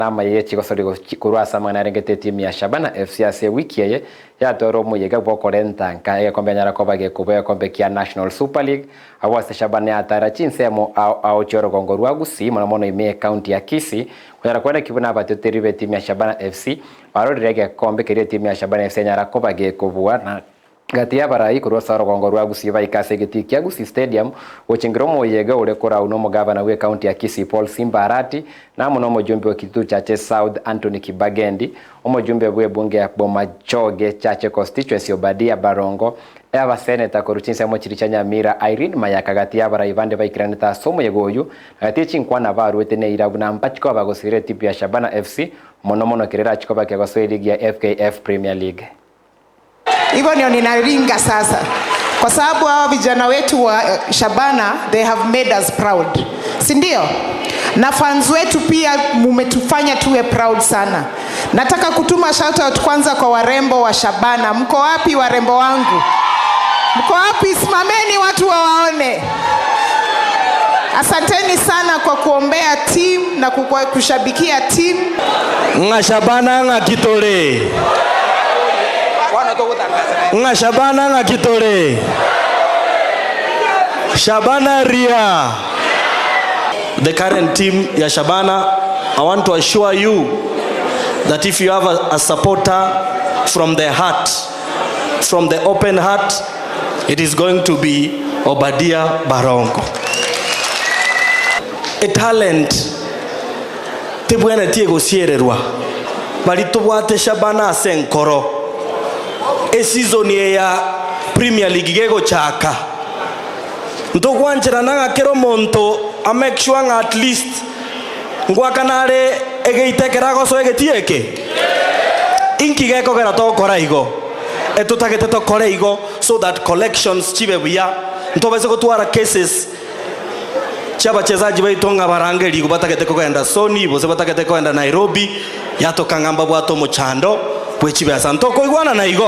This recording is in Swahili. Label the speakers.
Speaker 1: Nama ye chikosori kurwasa mwana rengete timu ya Shabana FC ase wiki ye ya toro muyega bokorenta nka kombe nyara kobage kuboya kombe kia National Super League awase Shabana atara chinsemo au choro gongorwa Gusii mono ime county ya Kisii kunyara kwenda kibuna batoteri timu ya Shabana FC barorege kombe kire timu ya Shabana FC nyara kobage kubuwa na gatia barai kurwasa rogongorwa Gusii baikase getikia Gusii Stadium ochingromo yega ule kora unomo gavana we county ya Kisii Paul Simbarati na munomo jumbe wa kitu chache South Anthony Kibagendi omojumbe bwe bunge ya Bomachoge chache constituency Obadia Barongo eva senator koruchinsa mochiricha Nyamira Irene Mayaka gatia barai bande baikraneta somo yegoyu gatia chinkwana baruete ne irabuna mpachiko bagosire tipu ya Shabana FC monomono kirera chikoba kwa ligi ya FKF Premier League.
Speaker 2: Hivyo ndio ninaringa sasa. Kwa sababu hao vijana wetu wa Shabana, they have made us proud. Si ndio? Na fans wetu pia mumetufanya tuwe proud sana. Nataka kutuma shout out kwanza kwa warembo wa Shabana. Mko wapi warembo wangu? Mko wapi? Simameni watu wawaone. Asanteni sana kwa kuombea team na kushabikia team.
Speaker 3: Nga Shabana nga kitole. Nga Shabana nga kitole. Shabana ria. The current team ya Shabana, I want to assure you that if you have a supporter from the heart, from the open heart, it is going to be Obadia Barongo. A talent tebwena tiego siererwa balito bwate Shabana senkoro e season ya Premier League gego chaka ntogwanjira nanga kero monto a make sure at least ngwakanare egeitekera goso egetieke inki geko gera to koraigo etutagete to koraigo so that collections chibe buya ntobese gotwara cases chaba chezaji baitonga barangeri kubatagete kwenda Sony bose batagete kwenda Nairobi yatokangamba bwato muchando bwechibe asantoko igwana na igo.